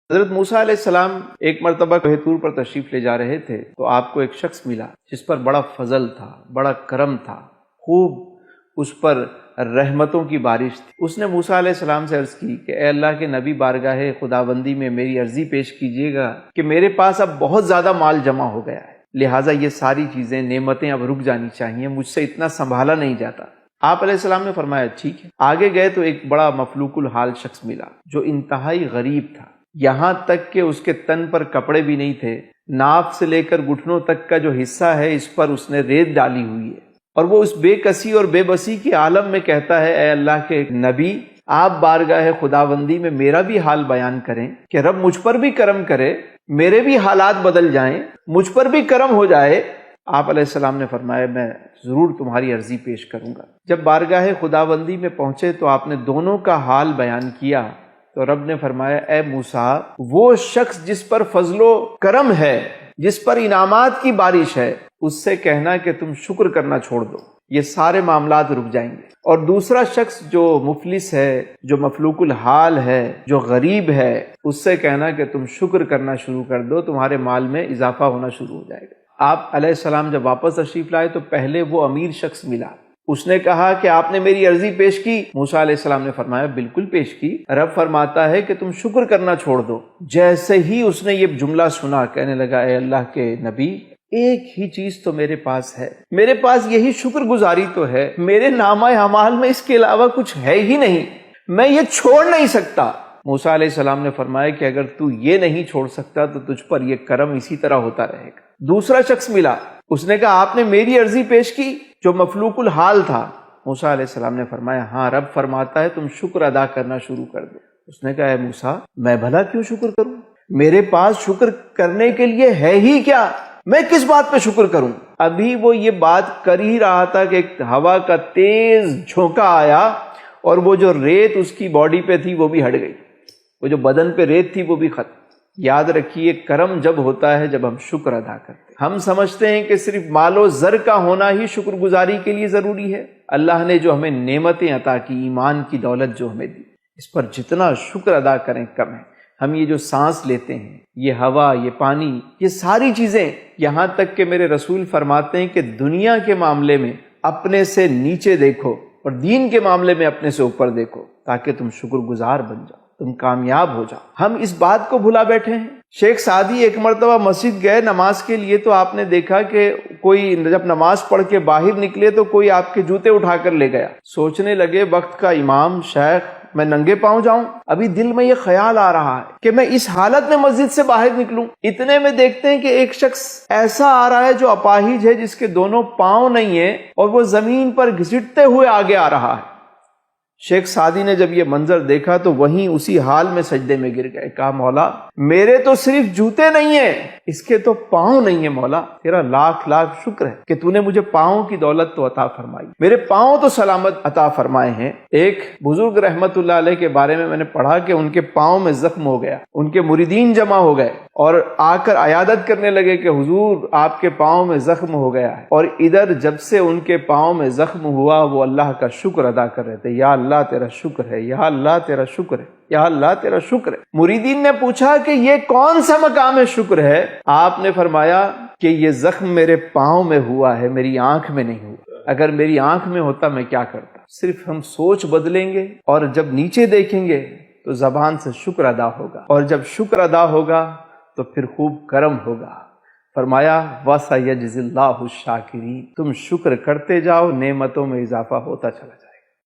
حضرت موسیٰ علیہ السلام ایک مرتبہ کوہ طور پر تشریف لے جا رہے تھے تو آپ کو ایک شخص ملا جس پر بڑا فضل تھا، بڑا کرم تھا، خوب اس پر رحمتوں کی بارش تھی۔ اس نے موسیٰ علیہ السلام سے عرض کی کہ اے اللہ کے نبی، بارگاہ خداوندی میں میری عرضی پیش کیجیے گا کہ میرے پاس اب بہت زیادہ مال جمع ہو گیا ہے، لہٰذا یہ ساری چیزیں، نعمتیں اب رک جانی چاہیے، مجھ سے اتنا سنبھالا نہیں جاتا۔ آپ علیہ السلام نے فرمایا ٹھیک ہے۔ آگے گئے تو ایک بڑا مفلوق الحال شخص ملا جو انتہائی غریب تھا، یہاں تک کہ اس کے تن پر کپڑے بھی نہیں تھے، ناف سے لے کر گھٹنوں تک کا جو حصہ ہے اس پر اس نے ریت ڈالی ہوئی ہے، اور وہ اس بے کسی اور بے بسی کے عالم میں کہتا ہے اے اللہ کے نبی، آپ بارگاہ خداوندی میں میرا بھی حال بیان کریں کہ رب مجھ پر بھی کرم کرے، میرے بھی حالات بدل جائیں، مجھ پر بھی کرم ہو جائے۔ آپ علیہ السلام نے فرمایا میں ضرور تمہاری عرضی پیش کروں گا۔ جب بارگاہ خداوندی میں پہنچے تو آپ نے دونوں کا حال بیان کیا تو رب نے فرمایا اے موسیٰ، وہ شخص جس پر فضل و کرم ہے، جس پر انعامات کی بارش ہے، اس سے کہنا کہ تم شکر کرنا چھوڑ دو، یہ سارے معاملات رک جائیں گے۔ اور دوسرا شخص جو مفلس ہے، جو مفلوق الحال ہے، جو غریب ہے، اس سے کہنا کہ تم شکر کرنا شروع کر دو، تمہارے مال میں اضافہ ہونا شروع ہو جائے گا۔ آپ علیہ السلام جب واپس تشریف لائے تو پہلے وہ امیر شخص ملا، اس نے کہا کہ آپ نے میری عرضی پیش کی؟ موسیٰ علیہ السلام نے فرمایا بالکل پیش کی، رب فرماتا ہے کہ تم شکر کرنا چھوڑ دو۔ جیسے ہی اس نے یہ جملہ سنا کہنے لگا اے اللہ کے نبی، ایک ہی چیز تو میرے پاس ہے، میرے پاس یہی شکر گزاری تو ہے، میرے نامہ اعمال میں اس کے علاوہ کچھ ہے ہی نہیں، میں یہ چھوڑ نہیں سکتا۔ موسیٰ علیہ السلام نے فرمایا کہ اگر تو یہ نہیں چھوڑ سکتا تو تجھ پر یہ کرم اسی طرح ہوتا رہے گا۔ دوسرا شخص ملا، اس نے کہا آپ نے میری عرضی پیش کی؟ جو مفلوق الحال تھا۔ موسیٰ علیہ السلام نے فرمایا ہاں، رب فرماتا ہے تم شکر ادا کرنا شروع کر دو۔ اس نے کہا اے موسیٰ، میں بھلا کیوں شکر کروں؟ میرے پاس شکر کرنے کے لیے ہے ہی کیا؟ میں کس بات پہ شکر کروں؟ ابھی وہ یہ بات کر ہی رہا تھا کہ ایک ہوا کا تیز جھونکا آیا اور وہ جو ریت اس کی باڈی پہ تھی وہ بھی ہٹ گئی، وہ جو بدن پہ ریت تھی وہ بھی ختم۔ یاد رکھیے، کرم جب ہوتا ہے جب ہم شکر ادا کرتے ہیں۔ ہم سمجھتے ہیں کہ صرف مال و زر کا ہونا ہی شکر گزاری کے لیے ضروری ہے۔ اللہ نے جو ہمیں نعمتیں عطا کی، ایمان کی دولت جو ہمیں دی، اس پر جتنا شکر ادا کریں کم ہے۔ ہم یہ جو سانس لیتے ہیں، یہ ہوا، یہ پانی، یہ ساری چیزیں، یہاں تک کہ میرے رسول فرماتے ہیں کہ دنیا کے معاملے میں اپنے سے نیچے دیکھو اور دین کے معاملے میں اپنے سے اوپر دیکھو تاکہ تم شکر گزار بن جاؤ، تم کامیاب ہو جاؤ۔ ہم اس بات کو بھلا بیٹھے ہیں۔ شیخ سعدی ایک مرتبہ مسجد گئے نماز کے لیے تو آپ نے دیکھا کہ کوئی جب نماز پڑھ کے باہر نکلے تو کوئی آپ کے جوتے اٹھا کر لے گیا۔ سوچنے لگے وقت کا امام شیخ، میں ننگے پاؤں جاؤں؟ ابھی دل میں یہ خیال آ رہا ہے کہ میں اس حالت میں مسجد سے باہر نکلوں۔ اتنے میں دیکھتے ہیں کہ ایک شخص ایسا آ رہا ہے جو اپاہج ہے، جس کے دونوں پاؤں نہیں ہیں اور وہ زمین پر گھسٹتے ہوئے آگے آ رہا ہے۔ شیخ سعدی نے جب یہ منظر دیکھا تو وہیں اسی حال میں سجدے میں گر گئے، کہا مولا، میرے تو صرف جوتے نہیں ہیں، اس کے تو پاؤں نہیں ہیں، مولا تیرا لاکھ لاکھ شکر ہے کہ تو نے مجھے پاؤں کی دولت تو عطا فرمائی، میرے پاؤں تو سلامت عطا فرمائے ہیں۔ ایک بزرگ رحمت اللہ علیہ کے بارے میں نے پڑھا کہ ان کے پاؤں میں زخم ہو گیا، ان کے مریدین جمع ہو گئے اور آ کر عیادت کرنے لگے کہ حضور آپ کے پاؤں میں زخم ہو گیا ہے، اور ادھر جب سے ان کے پاؤں میں زخم ہوا وہ اللہ کا شکر ادا کر رہے تھے، یا اللہ تیرا شکر ہے، یا اللہ تیرا شکر ہے، یا اللہ تیرا شکر ہے۔ مریدین نے پوچھا کہ یہ کون سا مقام شکر ہے؟ آپ نے فرمایا کہ یہ زخم میرے پاؤں میں ہوا ہے، میری آنکھ میں نہیں ہوا، اگر میری آنکھ میں ہوتا میں کیا کرتا؟ صرف ہم سوچ بدلیں گے اور جب نیچے دیکھیں گے تو زبان سے شکر ادا ہوگا، اور جب شکر ادا ہوگا تو پھر خوب کرم ہوگا۔ فرمایا وَسَيَجْزِي اللَّهُ الشَّاكِرِينَ، تم شکر کرتے جاؤ، نعمتوں میں اضافہ ہوتا چلا جائے۔